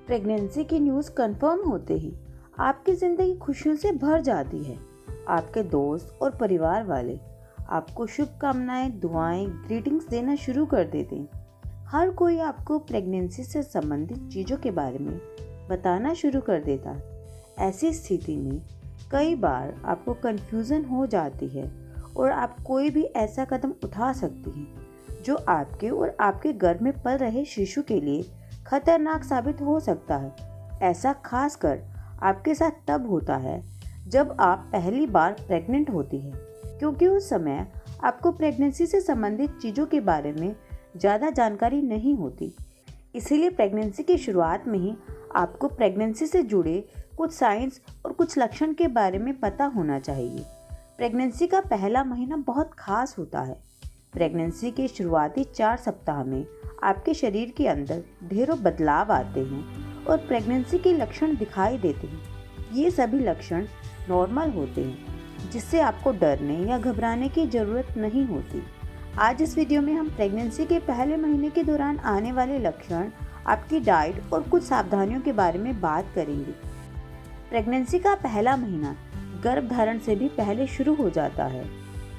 Pregnancy की news confirm होते ही आपकी ज़िंदगी खुशियों से भर जाती है। आपके दोस्त और परिवार वाले आपको शुभकामनाएं, दुआएं, ग्रीटिंग्स देना शुरू कर देते हैं। हर कोई आपको प्रेगनेंसी से संबंधित चीज़ों के बारे में बताना शुरू कर देता है। ऐसी स्थिति में कई बार आपको कंफ्यूजन हो जाती है और आप कोई भी ऐसा कदम उठा सकती हैं जो आपके और आपके गर्भ में पल रहे शिशु के लिए खतरनाक साबित हो सकता है। ऐसा खासकर आपके साथ तब होता है जब आप पहली बार प्रेग्नेंट होती हैं, क्योंकि उस समय आपको प्रेगनेंसी से संबंधित चीज़ों के बारे में ज़्यादा जानकारी नहीं होती। इसीलिए प्रेगनेंसी की शुरुआत में ही आपको प्रेगनेंसी से जुड़े कुछ साइंस और कुछ लक्षण के बारे में पता होना चाहिए। प्रेगनेंसी का पहला महीना बहुत खास होता है। प्रेगनेंसी के शुरुआती 4 सप्ताह में आपके शरीर के अंदर ढेरों बदलाव आते हैं और प्रेगनेंसी के लक्षण दिखाई देते हैं। ये सभी लक्षण नॉर्मल होते हैं, जिससे आपको डरने या घबराने की ज़रूरत नहीं होती। आज इस वीडियो में हम प्रेगनेंसी के पहले महीने के दौरान आने वाले लक्षण, आपकी डाइट और कुछ सावधानियों के बारे में बात करेंगे। प्रेगनेंसी का पहला महीना गर्भधारण से भी पहले शुरू हो जाता है।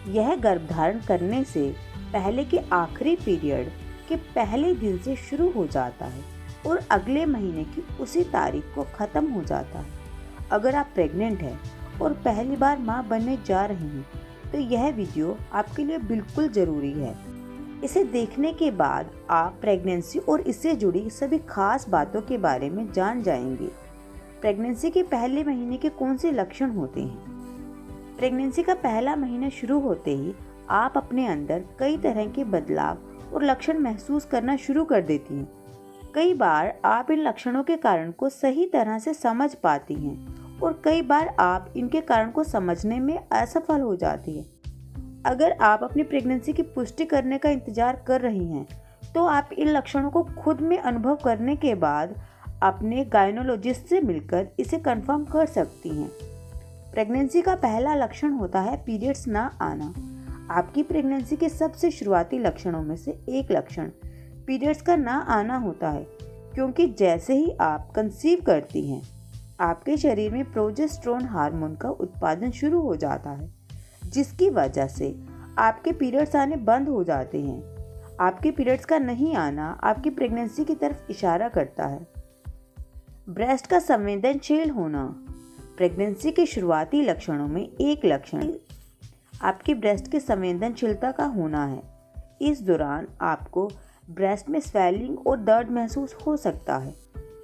यह गर्भधारण करने से पहले के आखिरी पीरियड के पहले दिन से शुरू हो जाता है और अगले महीने की उसी तारीख को ख़त्म हो जाता है। अगर आप प्रेग्नेंट हैं और पहली बार मां बनने जा रही हैं, तो यह वीडियो आपके लिए बिल्कुल ज़रूरी है। इसे देखने के बाद आप प्रेगनेंसी और इससे जुड़ी सभी खास बातों के बारे में जान जाएंगे। प्रेगनेंसी के पहले महीने के कौन से लक्षण होते हैं? प्रेगनेंसी का पहला महीना शुरू होते ही आप अपने अंदर कई तरह के बदलाव और लक्षण महसूस करना शुरू कर देती हैं। कई बार आप इन लक्षणों के कारण को सही तरह से समझ पाती हैं और कई बार आप इनके कारण को समझने में असफल हो जाती हैं। अगर आप अपनी प्रेगनेंसी की पुष्टि करने का इंतजार कर रही हैं, तो आप इन लक्षणों को खुद में अनुभव करने के बाद अपने गायनोलॉजिस्ट से मिलकर इसे कंफर्म कर सकती हैं। प्रेगनेंसी का पहला लक्षण होता है पीरियड्स ना आना। आपकी प्रेगनेंसी के सबसे शुरुआती लक्षणों में से एक लक्षण पीरियड्स का ना आना होता है, क्योंकि जैसे ही आप कंसीव करती हैं, आपके शरीर में प्रोजेस्टेरोन हार्मोन का उत्पादन शुरू हो जाता है, जिसकी वजह से आपके पीरियड्स आने बंद हो जाते हैं। आपके पीरियड्स का नहीं आना आपकी प्रेगनेंसी की तरफ इशारा करता है। ब्रेस्ट का संवेदनशील होना। प्रेगनेंसी के शुरुआती लक्षणों में एक लक्षण आपकी ब्रेस्ट की संवेदनशीलता का होना है। इस दौरान आपको ब्रेस्ट में स्वेलिंग और दर्द महसूस हो सकता है।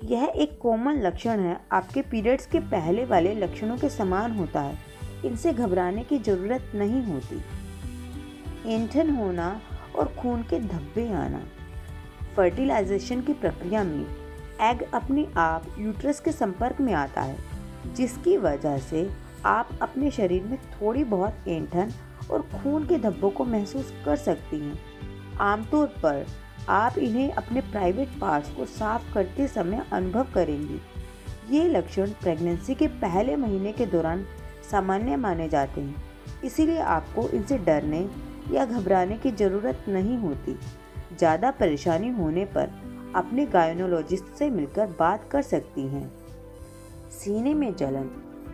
यह एक कॉमन लक्षण है, आपके पीरियड्स के पहले वाले लक्षणों के समान होता है। इनसे घबराने की ज़रूरत नहीं होती। ऐंठन होना और खून के धब्बे आना। फर्टिलाइजेशन की प्रक्रिया में एग अपने आप यूट्रस के संपर्क में आता है, जिसकी वजह से आप अपने शरीर में थोड़ी बहुत ऐंठन और खून के धब्बों को महसूस कर सकती हैं। आमतौर पर आप इन्हें अपने प्राइवेट पार्ट्स को साफ करते समय अनुभव करेंगी। ये लक्षण प्रेगनेंसी के पहले महीने के दौरान सामान्य माने जाते हैं, इसीलिए आपको इनसे डरने या घबराने की ज़रूरत नहीं होती। ज़्यादा परेशानी होने पर अपने गायनोलॉजिस्ट से मिलकर बात कर सकती हैं। सीने में जलन।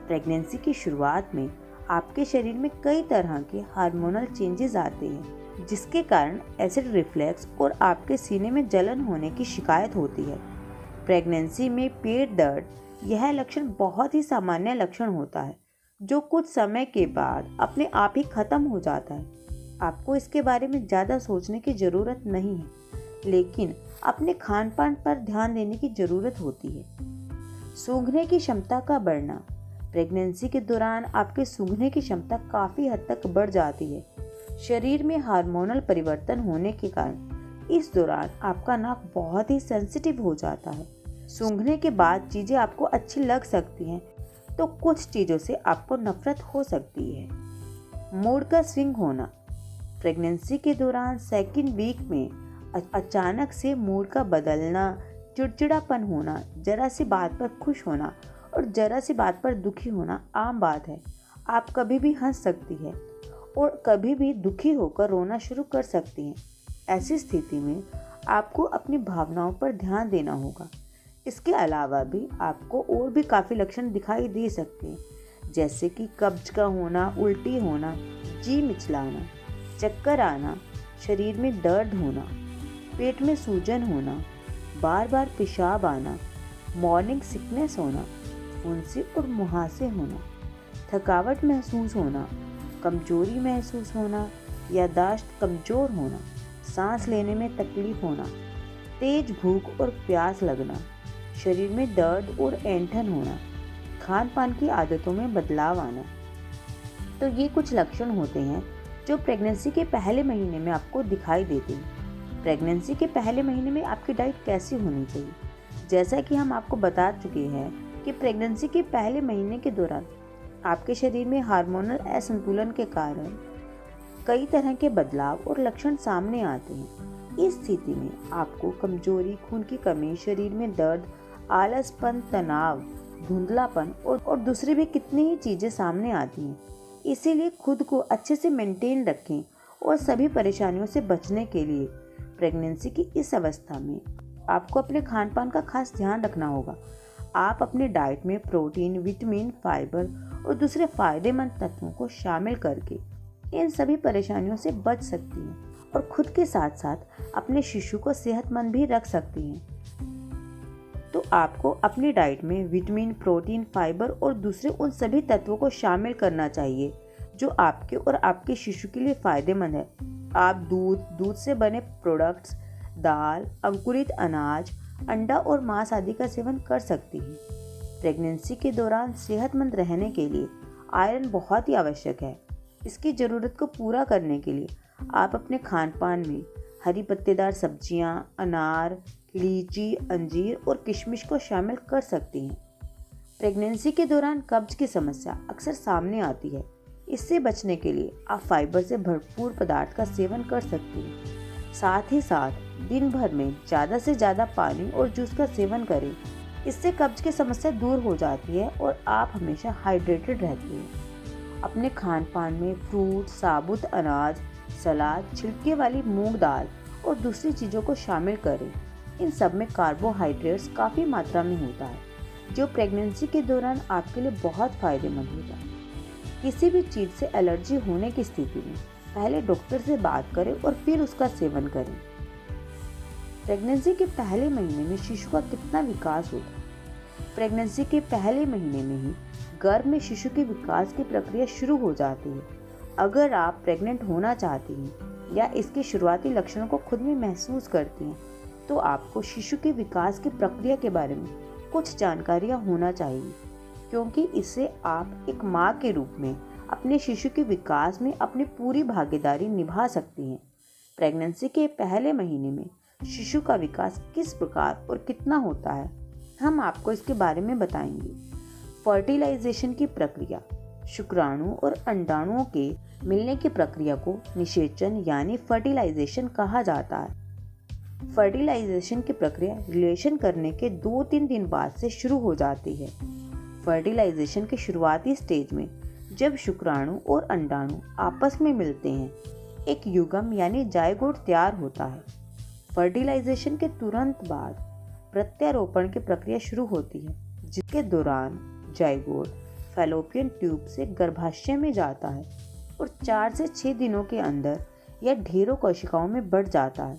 प्रेगनेंसी की शुरुआत में आपके शरीर में कई तरह के हार्मोनल चेंजेस आते हैं, जिसके कारण एसिड रिफ्लेक्स और आपके सीने में जलन होने की शिकायत होती है। प्रेगनेंसी में पेट दर्द, यह लक्षण बहुत ही सामान्य लक्षण होता है, जो कुछ समय के बाद अपने आप ही खत्म हो जाता है। आपको इसके बारे में ज़्यादा सोचने की ज़रूरत नहीं है, लेकिन अपने खान पान पर ध्यान देने की ज़रूरत होती है। सूंघने की क्षमता का बढ़ना। प्रेगनेंसी के दौरान आपके सूंघने की क्षमता काफ़ी हद तक बढ़ जाती है। शरीर में हार्मोनल परिवर्तन होने के कारण इस दौरान आपका नाक बहुत ही सेंसिटिव हो जाता है। सूंघने के बाद चीज़ें आपको अच्छी लग सकती हैं, तो कुछ चीज़ों से आपको नफरत हो सकती है। मूड का स्विंग होना। प्रेगनेंसी के दौरान सेकंड वीक में अचानक से मूड का बदलना, चिड़चिड़ापन होना, जरा सी बात पर खुश होना और जरा सी बात पर दुखी होना आम बात है। आप कभी भी हंस सकती हैं और कभी भी दुखी होकर रोना शुरू कर सकती हैं। ऐसी स्थिति में आपको अपनी भावनाओं पर ध्यान देना होगा। इसके अलावा भी आपको और भी काफ़ी लक्षण दिखाई दे सकते हैं, जैसे कि कब्ज का होना, उल्टी होना, जी मिचलाना, चक्कर आना, शरीर में दर्द होना, पेट में सूजन होना, बार बार पेशाब आना, मॉर्निंग सिकनेस होना, फुंसी और मुहासे होना, थकावट महसूस होना, कमजोरी महसूस होना, याददाश्त कमज़ोर होना, सांस लेने में तकलीफ होना, तेज भूख और प्यास लगना, शरीर में दर्द और ऐंठन होना, खान पान की आदतों में बदलाव आना। तो ये कुछ लक्षण होते हैं जो प्रेगनेंसी के पहले महीने में आपको दिखाई देते हैं। प्रेगनेंसी के पहले महीने में आपकी डाइट कैसी होनी चाहिए? जैसा कि हम आपको बता चुके हैं कि प्रेगनेंसी के पहले महीने के दौरान आपके शरीर में हार्मोनल असंतुलन के कारण कई तरह के बदलाव और लक्षण सामने आते हैं। इस स्थिति में आपको कमजोरी, खून की कमी, शरीर में दर्द, आलसपन, तनाव, धुंधलापन और दूसरी भी कितनी ही चीज़ें सामने आती हैं। इसीलिए खुद को अच्छे से मेंटेन रखें और सभी परेशानियों से बचने के लिए प्रेगनेंसी की इस अवस्था में आपको अपने खान पान का खास ध्यान रखना होगा। आप अपने डाइट में प्रोटीन, विटामिन, फाइबर और दूसरे फायदेमंद तत्वों को शामिल करके इन सभी परेशानियों से बच सकती हैं और खुद के साथ साथ अपने शिशु को सेहतमंद भी रख सकती हैं। तो आपको अपनी डाइट में विटामिन, प्रोटीन, फाइबर और दूसरे उन सभी तत्वों को शामिल करना चाहिए जो आपके और आपके शिशु के लिए फ़ायदेमंद है। आप दूध से बने प्रोडक्ट्स, दाल, अंकुरित अनाज, अंडा और मांस आदि का सेवन कर सकती हैं। प्रेगनेंसी के दौरान सेहतमंद रहने के लिए आयरन बहुत ही आवश्यक है। इसकी ज़रूरत को पूरा करने के लिए आप अपने खान पान में हरी पत्तेदार सब्जियां, अनार, लीची, अंजीर और किशमिश को शामिल कर सकती हैं। प्रेगनेंसी के दौरान कब्ज की समस्या अक्सर सामने आती है। इससे बचने के लिए आप फाइबर से भरपूर पदार्थ का सेवन कर सकती हैं। साथ ही साथ दिन भर में ज़्यादा से ज़्यादा पानी और जूस का सेवन करें। इससे कब्ज की समस्या दूर हो जाती है और आप हमेशा हाइड्रेटेड रहती हैं। अपने खान पान में फ्रूट, साबुत अनाज, सलाद, छिलके वाली मूंग दाल और दूसरी चीज़ों को शामिल करें। इन सब में कार्बोहाइड्रेट्स काफ़ी मात्रा में होता है जो प्रेगनेंसी के दौरान आपके लिए बहुत फ़ायदेमंद होता है। किसी भी चीज़ से एलर्जी होने की स्थिति में पहले डॉक्टर से बात करें और फिर उसका सेवन करें। प्रेगनेंसी के पहले महीने में शिशु का कितना विकास होता है? प्रेगनेंसी के पहले महीने में ही गर्भ में शिशु के विकास की प्रक्रिया शुरू हो जाती है। अगर आप प्रेग्नेंट होना चाहती हैं या इसके शुरुआती लक्षणों को खुद में महसूस करती हैं तो आपको शिशु के विकास की प्रक्रिया के बारे में कुछ जानकारियाँ होना चाहिए, क्योंकि इससे आप एक माँ के रूप में अपने शिशु के विकास में अपनी पूरी भागीदारी निभा सकती हैं। प्रेगनेंसी के पहले महीने में शिशु का विकास किस प्रकार और कितना होता है, हम आपको इसके बारे में बताएंगे। फर्टिलाइजेशन की प्रक्रिया, शुक्राणु और अंडाणुओं के मिलने की प्रक्रिया को निषेचन यानी फर्टिलाइजेशन कहा जाता है। फर्टिलाइजेशन की प्रक्रिया रिलेशन करने के 2-3 दिन बाद से शुरू हो जाती है। फर्टिलाइजेशन के शुरुआती स्टेज में जब शुक्राणु और अंडाणु आपस में मिलते हैं, एक युग्म यानी जायगोट तैयार होता है। फर्टिलाइजेशन के तुरंत बाद प्रत्यारोपण की प्रक्रिया शुरू होती है, जिसके दौरान जायगोट फैलोपियन ट्यूब से गर्भाशय में जाता है और 4 से 6 दिनों के अंदर यह ढेरों कोशिकाओं में बढ़ जाता है,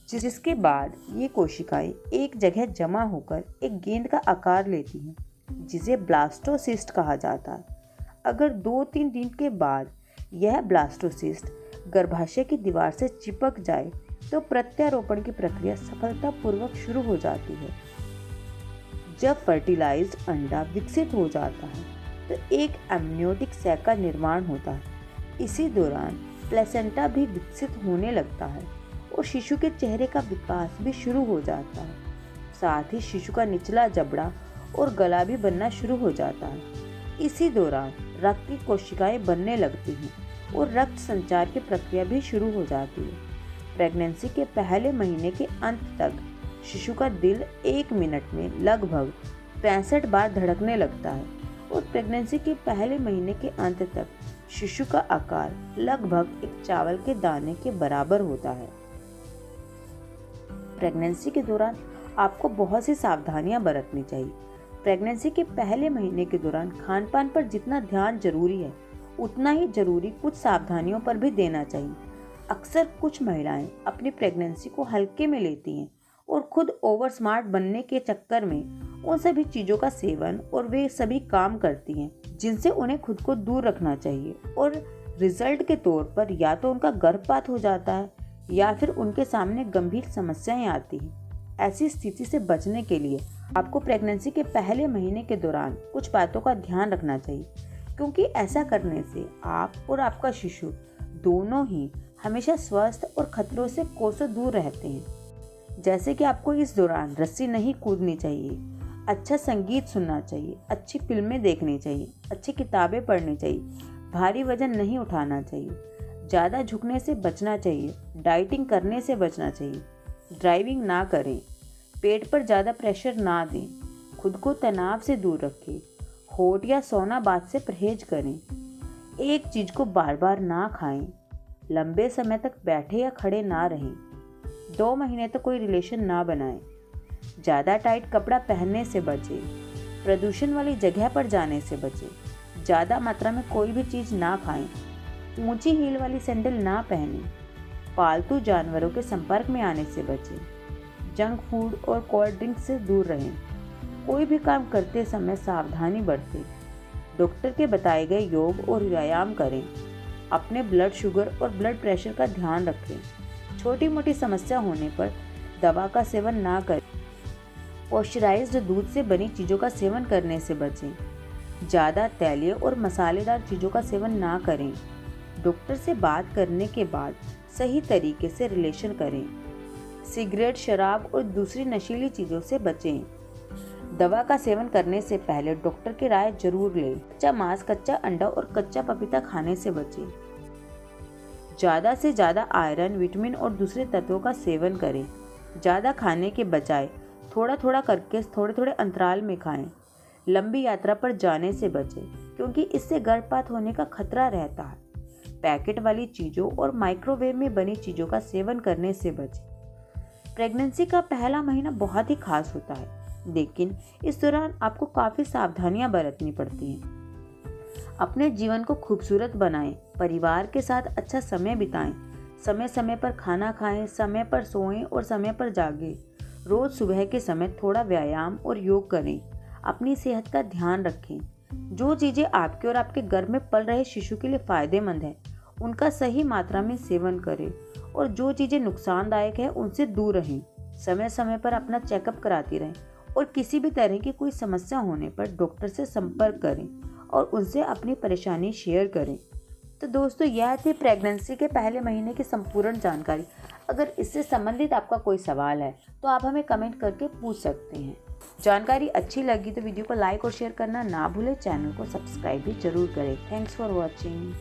जिसके बाद ये कोशिकाएं एक जगह जमा होकर एक गेंद का आकार लेती हैं, जिसे ब्लास्टोसिस्ट कहा जाता है। अगर 2-3 दिन के बाद यह ब्लास्टोसिस्ट गर्भाशय की दीवार से चिपक जाए तो प्रत्यारोपण की प्रक्रिया सफलतापूर्वक शुरू हो जाती है। जब फर्टिलाइज्ड अंडा विकसित हो जाता है तो एक एमनियोटिक सैक का निर्माण होता है। इसी दौरान प्लेसेंटा भी विकसित होने लगता है और शिशु के चेहरे का विकास भी शुरू हो जाता है। साथ ही शिशु का निचला जबड़ा और गला भी बनना शुरू हो जाता है। इसी दौरान रक्त की कोशिकाएं बनने लगती हैं और रक्त संचार की प्रक्रिया भी शुरू हो जाती है। प्रेगनेंसी के पहले महीने के अंत तक शिशु का दिल 1 मिनट में लगभग 65 बार धड़कने लगता है और प्रेगनेंसी के पहले महीने के अंत तक शिशु का आकार लगभग एक चावल के दाने के बराबर होता है। प्रेगनेंसी के दौरान आपको बहुत सी सावधानियां बरतनी चाहिए। प्रेगनेंसी के पहले महीने के दौरान खान पान पर जितना ध्यान जरूरी है, उतना ही जरूरी कुछ सावधानियों पर भी देना चाहिए। अक्सर कुछ महिलाएं अपनी प्रेगनेंसी को हल्के में लेती हैं और खुद ओवर स्मार्ट बनने के चक्कर में उन सभी चीज़ों का सेवन और वे सभी काम करती हैं जिनसे उन्हें खुद को दूर रखना चाहिए, और रिजल्ट के तौर पर या तो उनका गर्भपात हो जाता है या फिर उनके सामने गंभीर समस्याएं आती हैं। ऐसी स्थिति से बचने के लिए आपको प्रेगनेंसी के पहले महीने के दौरान कुछ बातों का ध्यान रखना चाहिए, क्योंकि ऐसा करने से आप और आपका शिशु दोनों ही हमेशा स्वस्थ और खतरों से कोसों दूर रहते हैं। जैसे कि आपको इस दौरान रस्सी नहीं कूदनी चाहिए, अच्छा संगीत सुनना चाहिए, अच्छी फिल्में देखनी चाहिए, अच्छी किताबें पढ़नी चाहिए, भारी वजन नहीं उठाना चाहिए, ज़्यादा झुकने से बचना चाहिए, डाइटिंग करने से बचना चाहिए, ड्राइविंग ना करें, पेट पर ज़्यादा प्रेशर ना दें, खुद को तनाव से दूर रखें, होठ या सोना बात से परहेज करें, एक चीज़ को बार बार ना खाएं, लंबे समय तक बैठे या खड़े ना रहें, 2 महीने तक कोई रिलेशन ना बनाएं, ज़्यादा टाइट कपड़ा पहनने से बचें, प्रदूषण वाली जगह पर जाने से बचें, ज़्यादा मात्रा में कोई भी चीज़ ना खाएं, ऊंची हील वाली सैंडल ना पहनें, पालतू जानवरों के संपर्क में आने से बचें, जंक फूड और कोल्ड ड्रिंक से दूर रहें, कोई भी काम करते समय सावधानी बरतें, डॉक्टर के बताए गए योग और व्यायाम करें, अपने ब्लड शुगर और ब्लड प्रेशर का ध्यान रखें, छोटी मोटी समस्या होने पर दवा का सेवन ना करें, पॉस्चराइज्ड दूध से बनी चीज़ों का सेवन करने से बचें, ज़्यादा तैलीय और मसालेदार चीज़ों का सेवन ना करें, डॉक्टर से बात करने के बाद सही तरीके से रिलेशन करें, सिगरेट, शराब और दूसरी नशीली चीज़ों से बचें, दवा का सेवन करने से पहले डॉक्टर की राय जरूर लें, कच्चा मांस, कच्चा अंडा और कच्चा पपीता खाने से बचें, ज़्यादा से ज़्यादा आयरन, विटामिन और दूसरे तत्वों का सेवन करें, ज़्यादा खाने के बजाय थोड़ा थोड़ा करके थोड़े थोड़े अंतराल में खाएं, लंबी यात्रा पर जाने से बचें क्योंकि इससे गर्भपात होने का खतरा रहता है, पैकेट वाली चीज़ों और माइक्रोवेव में बनी चीज़ों का सेवन करने से बचें। प्रेगनेंसी का पहला महीना बहुत ही खास होता है, लेकिन इस दौरान आपको काफ़ी सावधानियां बरतनी पड़ती हैं। अपने जीवन को खूबसूरत बनाएं, परिवार के साथ अच्छा समय बिताएं, समय समय पर खाना खाएं, समय पर सोएं और समय पर जागें, रोज़ सुबह के समय थोड़ा व्यायाम और योग करें, अपनी सेहत का ध्यान रखें, जो चीज़ें आपके और आपके गर्भ में पल रहे शिशु के लिए फ़ायदेमंद है उनका सही मात्रा में सेवन करें, और जो चीज़ें नुकसानदायक है उनसे दूर रहें, समय समय पर अपना चेकअप कराती रहें, और किसी भी तरह की कोई समस्या होने पर डॉक्टर से संपर्क करें और उनसे अपनी परेशानी शेयर करें। तो दोस्तों, यह थी प्रेगनेंसी के पहले महीने की संपूर्ण जानकारी। अगर इससे संबंधित आपका कोई सवाल है तो आप हमें कमेंट करके पूछ सकते हैं। जानकारी अच्छी लगी तो वीडियो को लाइक और शेयर करना ना भूलें, चैनल को सब्सक्राइब भी जरूर करें। Thanks for watching.